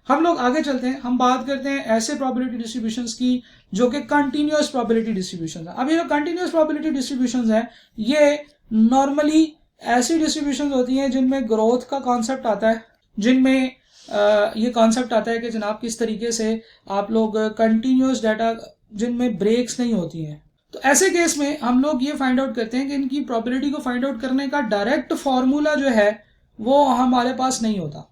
हम लोग आगे चलते हैं, हम बात करते हैं ऐसे प्रोबेबिलिटी डिस्ट्रीब्यूशंस की जो कि कंटिन्यूअस प्रोबेबिलिटी डिस्ट्रीब्यूशंस है। अब ये जो कंटिन्यूअस प्रोबेबिलिटी डिस्ट्रीब्यूशंस है ये नॉर्मली ऐसी डिस्ट्रीब्यूशंस होती हैं जिनमें ग्रोथ का कॉन्सेप्ट आता है, जिनमें ये कॉन्सेप्ट आता है कि जनाब किस तरीके से आप लोग कंटिन्यूअस डाटा जिनमें ब्रेक्स नहीं होती हैं। तो ऐसे केस में हम लोग ये फाइंड आउट करते हैं कि इनकी प्रोबेबिलिटी को फाइंड आउट करने का डायरेक्ट फॉर्मूला जो है वो हमारे पास नहीं होता।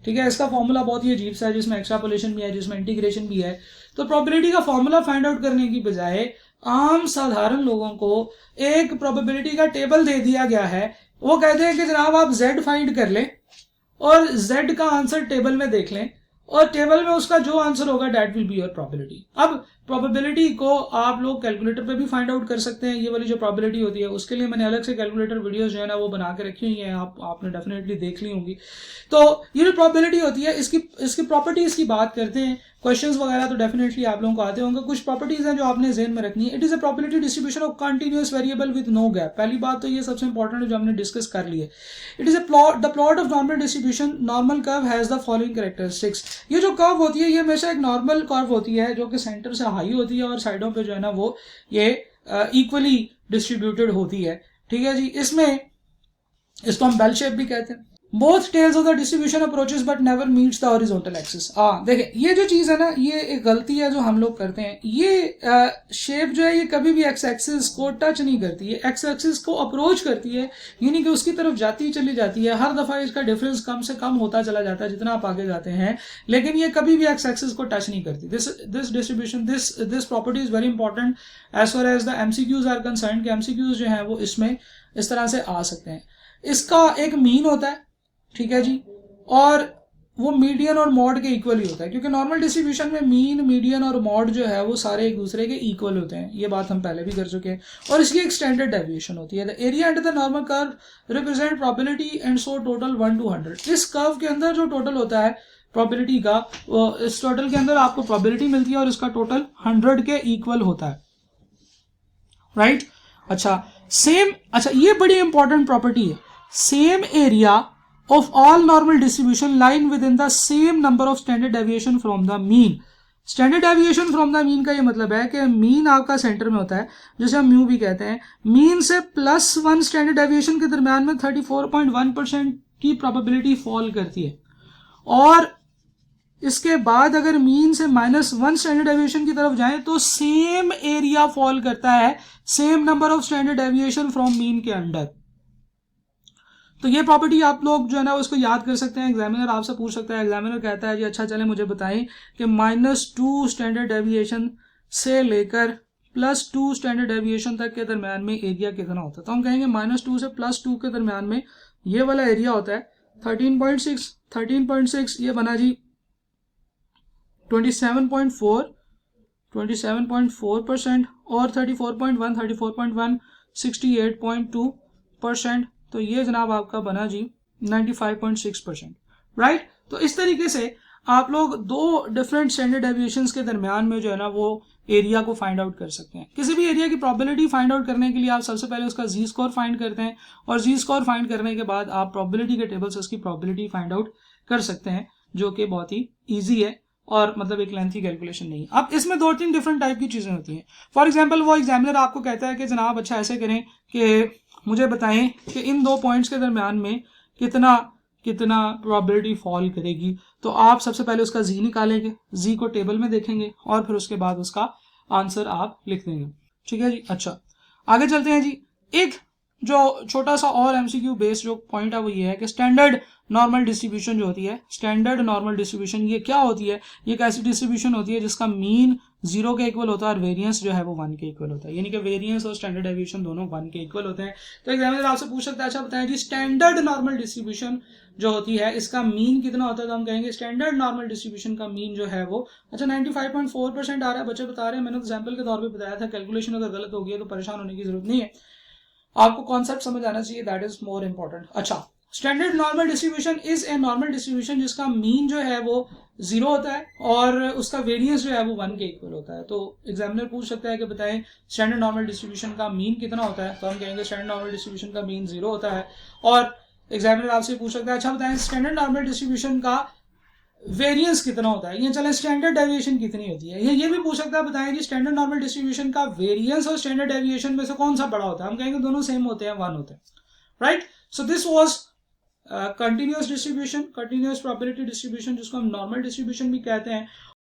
ठीक है, इसका फॉर्मूला बहुत ही अजीब सा है, जिसमें एक्सट्रापोलेशन भी है, जिसमें इंटीग्रेशन भी है। तो प्रोबेबिलिटी का फॉर्मूला फाइंड आउट करने की बजाय आम साधारण लोगों को एक प्रोबेबिलिटी का टेबल दे दिया गया है, वो कहते हैं कि जनाब आप z फाइंड कर लें और z का आंसर टेबल में देख लें और टेबल में उसका जो आंसर होगा that will be your probability. अब प्रोबेबिलिटी को आप लोग कैलकुलेटर पे भी फाइंड आउट कर सकते हैं। ये वाली जो प्रोबेबिलिटी होती है उसके लिए मैंने अलग से कैलकुलेटर वीडियोस जो है ना वो बना के रखी हुई हैं, आपने डेफिनेटली देख ली होंगी। तो ये जो प्रोबेबिलिटी होती है इसकी प्रॉपर्टीज की बात करते हैं। क्वेश्चंस वगैरह तो डेफिनेटली आप लोगों को आते होंगे। कुछ प्रॉपर्टीज हैं जो आपने ज़हन में रखनी है। It is a probability distribution of continuous variable with no gap. पहली बात तो ये सबसे इंपॉर्टेंट है जो हमने डिस्कस कर ली है। It is the plot of normal distribution normal curve has the following characteristics. ये जो कर्व होती है ये हमेशा एक नॉर्मल कर्व होती है जो कि सेंटर से हाई होती है और साइडों पे जो है ना वो ये इक्वली डिस्ट्रीब्यूटेड होती है। ठीक है जी, इसको हम बेल शेप भी कहते हैं। Both tails of the distribution approaches but never meets the horizontal axis. देखिए ये जो चीज है ना ये एक गलती है जो हम लोग करते हैं। ये शेप जो है ये कभी भी एक्स एक्सिस को टच नहीं करती है, एक्स एक्सिस को अप्रोच करती है, यानी कि उसकी तरफ जाती चली जाती है। हर दफा इसका डिफरेंस कम से कम होता चला जाता है जितना आप आगे जाते हैं, लेकिन ये कभी भी एक्स एक्सिस को टच नहीं करती। This distribution this property is very important as far as the MCQs are concern. MCQs जो है वो इसमें इस तरह से आ सकते हैं। इसका एक मीन होता है, ठीक है जी, और वो मीडियन और मॉड के इक्वल ही होता है, क्योंकि नॉर्मल डिस्ट्रीब्यूशन में मीन, मीडियन और मॉड जो है वो सारे एक दूसरे के इक्वल होते हैं। ये बात हम पहले भी कर चुके हैं। और इसकी एक स्टैंडर्ड डेविएशन होती है। The area under the normal curve represent probability and so total 1 to 100। इस कर्व के अंदर जो टोटल होता है प्रोबेबिलिटी का, इस टोटल के अंदर आपको प्रोबेबिलिटी मिलती है और इसका टोटल 100 के इक्वल होता है, राइट। अच्छा ये बड़ी इंपॉर्टेंट प्रॉपर्टी है। Same area of all normal distribution lying within the same number of standard deviation from the mean। Standard deviation from the mean का ये मतलब है कि मीन आपका सेंटर में होता है, जिसे हम म्यू भी कहते हैं। मीन से +1 स्टैंडर्ड डेविएशन के दरमियान में 34.1% की प्रोबेबिलिटी फॉल करती है, और इसके बाद अगर मीन से -1 स्टैंडर्ड डेविएशन की तरफ जाएं तो सेम एरिया फॉल करता है same number of standard deviation from mean के अंडर। तो ये प्रॉपर्टी आप लोग जो है ना उसको याद कर सकते हैं। एग्जामिनर आपसे पूछ सकता है, एग्जामिनर कहता है जी अच्छा चले मुझे बताएं कि -2 स्टैंडर्ड डेविएशन से लेकर +2 स्टैंडर्ड डेविएशन तक के दरमियान में एरिया कितना होता है। तो हम कहेंगे -2 से +2 के दरमियान में ये वाला एरिया होता है 13.6 ये बना जी 27.4% और 34.1 68.2%। तो ये जनाब आपका बना जी 95.6%, राइट। तो इस तरीके से आप लोग दो डिफरेंट स्टैंडर्ड डेविएशंस के दरमियान में जो है ना वो एरिया को फाइंड आउट कर सकते हैं। किसी भी एरिया की प्रोबेबिलिटी फाइंड आउट करने के लिए आप सबसे पहले उसका जी स्कोर फाइंड करते हैं, और जी स्कोर फाइंड करने के बाद आप प्रोबेबिलिटी के टेबल से उसकी प्रोबेबिलिटी फाइंड आउट कर सकते हैं, जो कि बहुत ही ईजी है और मतलब एक लेंथी कैलकुलेशन नहीं है। अब इसमें 2-3 डिफरेंट टाइप की चीजें होती हैं। फॉर एग्जाम्पल वो एग्जामिनर आपको कहता है कि जनाब अच्छा ऐसे करें कि मुझे बताएं कि इन दो पॉइंट्स के दरमियान में कितना प्रोबेबिलिटी फॉल करेगी। तो आप सबसे पहले उसका जी निकालेंगे, जी को टेबल में देखेंगे और फिर उसके बाद उसका आंसर आप लिख देंगे, ठीक है जी। अच्छा आगे चलते हैं जी। एक जो छोटा सा और एमसीक्यू बेस्ड जो पॉइंट है वो ये है कि स्टैंडर्ड नॉर्मल डिस्ट्रीब्यूशन जो होती है, स्टैंडर्ड नॉर्मल डिस्ट्रीब्यूशन ये क्या होती है। ये एक ऐसी डिस्ट्रीब्यूशन होती है जिसका मीन 0 के इक्वल होता है और वेरिएंस जो है वो 1 के इक्वल होता है, यानी कि वेरिएंस और स्टैंडर्ड डेविएशन दोनों 1 के इक्वल होते हैं। तो एग्जामिनर आपसे पूछ सकता है अच्छा बताएं जी स्टैंडर्ड नॉर्मल डिस्ट्रीब्यूशन जो होती है इसका मीन कितना होता है। तो हम कहेंगे स्टैंडर्ड नॉर्मल डिस्ट्रीब्यूशन का मीन जो है वो अच्छा 95.4% आ रहा है। बच्चे बता रहे हैं, मैंने तो सैंपल के तौर पर बताया था, कैलकुलेशन अगर गलत हो गई है तो परेशान होने की जरूरत नहीं है, आपको कॉन्सेप्ट समझ आना चाहिए, दैट इज मोर इंपॉर्टेंट। अच्छा standard normal distribution is a normal distribution जिसका मीन जो है वो 0 होता है और उसका वेरिएंस जो है वो 1 के इक्वल होता है। तो एग्जामिनर पूछ सकता है कि बताएं स्टैंडर्ड नॉर्मल डिस्ट्रीब्यूशन का मीन कितना होता है। तो हम कहेंगे स्टैंडर्ड नॉर्मल डिस्ट्रीब्यूशन का मीन 0 होता है। और एग्जामिनर आपसे पूछ सकता है अच्छा बताएं स्टैंडर्ड नॉर्मल डिस्ट्रीब्यूशन का वेरिएंस कितना होता है, ये चले स्टैंडर्ड डेविएशन कितनी होती है। ये भी पूछ सकता है, बताएं कि स्टैंडर्ड नॉर्मल डिस्ट्रीब्यूशन का वेरिएंस और स्टैंडर्ड डेविएशन में से कौन सा बड़ा होता है। हम कहेंगे दोनों सेम होते हैं, 1 होते हैं, right. So this was continuous distribution, continuous probability distribution, जिसको हम नॉर्मल डिस्ट्रीब्यूशन भी कहते हैं।